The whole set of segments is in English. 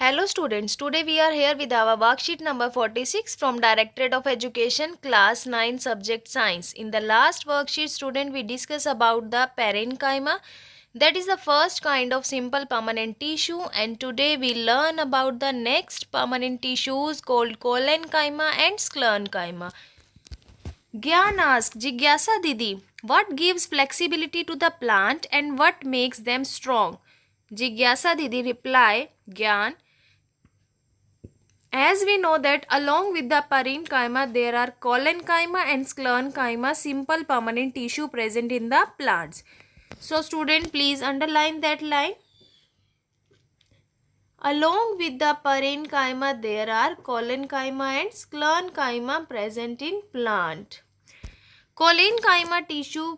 Hello students, today we are here with our worksheet number 46 from Directorate of Education class 9 subject science. In the last worksheet student we discussed about the parenchyma, that is the first kind of simple permanent tissue, and today we learn about the next permanent tissues called collenchyma and sclerenchyma. Gyan asked Jigyasa Didi, what gives flexibility to the plant and what makes them strong? Jigyasa Didi replied, Gyan, as we know that along with the parenchyma, there are collenchyma and sclerenchyma, simple permanent tissue present in the plants. So student, please underline that line. Along with the parenchyma, there are collenchyma and sclerenchyma present in plant. Collenchyma tissue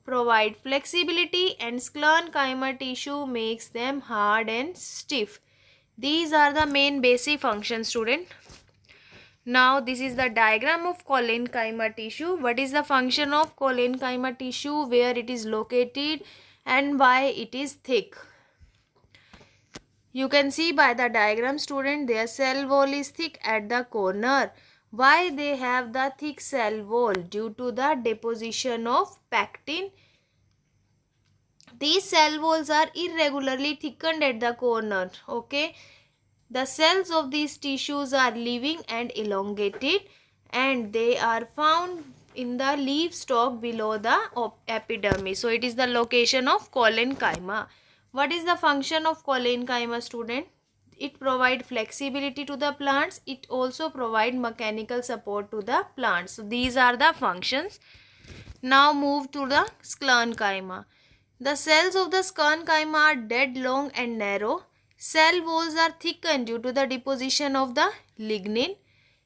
provide flexibility and sclerenchyma tissue makes them hard and stiff. These are the main basic functions, student. Now this is the diagram of collenchyma tissue. What is the function of collenchyma tissue, where it is located and why it is thick? You can see by the diagram, student, their cell wall is thick at the corner. Why they have the thick cell wall? Due to the deposition of pectin. These cell walls are irregularly thickened at the corner. Okay. The cells of these tissues are living and elongated, and they are found in the leaf stalk below the epidermis. So it is the location of collenchyma. What is the function of collenchyma, student? It provides flexibility to the plants. It also provides mechanical support to the plants. So these are the functions. Now move to the sclerenchyma. The cells of the sclerenchyma are dead long and narrow. Cell walls are thickened due to the deposition of the lignin.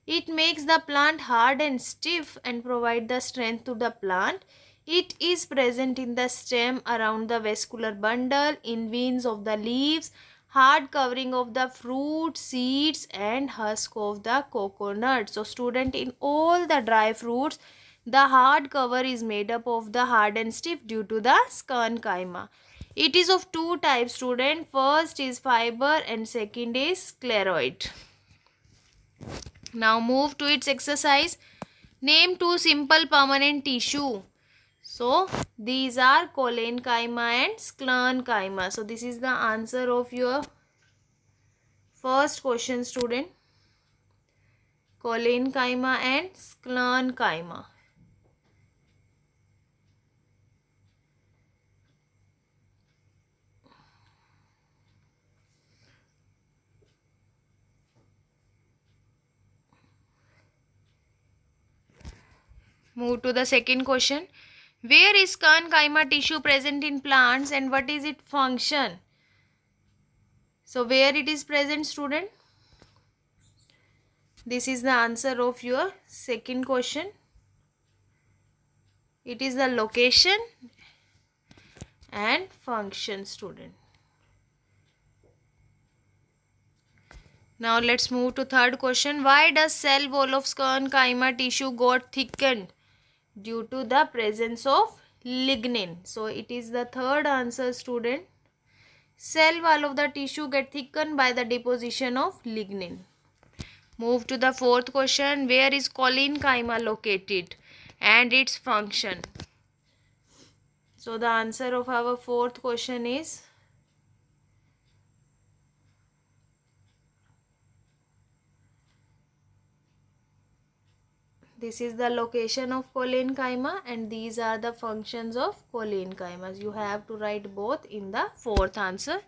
It makes the plant hard and stiff and provide the strength to the plant. It is present in the stem, around the vascular bundle, in veins of the leaves, hard covering of the fruit, seeds and husk of the coconut. So student, in all the dry fruits, the hard cover is made up of the hard and stiff due to the sclerenchyma. It is of two types, student. First is fiber and second is scleroid. Now move to its exercise. Name two simple permanent tissue. So these are collenchyma and sclerenchyma. So this is the answer of your first question, student. Collenchyma and sclerenchyma. Move to the second question. Where is sclerenchyma tissue present in plants and what is its function? So where it is present, student? This is the answer of your second question. It is the location and function, student. Now let's move to third question. Why does cell wall of sclerenchyma tissue got thickened? Due to the presence of lignin. So it is the third answer, student. Cell wall of the tissue get thickened by the deposition of lignin. Move to the fourth question. Where is collenchyma located and its function? So the answer of our fourth question is this is the location of collenchyma and these are the functions of collenchyma. You have to write both in the fourth answer.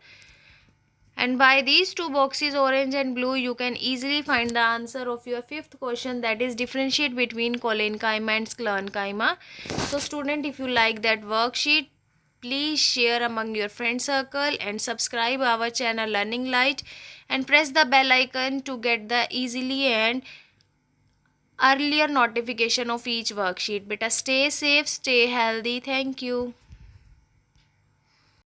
And by these two boxes, orange and blue, you can easily find the answer of your fifth question, that is differentiate between collenchyma and sclerenchyma. So student, if you like that worksheet, please share among your friend circle and subscribe our channel Learning Light and press the bell icon to get the easily and earlier notification of each worksheet. Beta, stay safe, stay healthy. Thank you.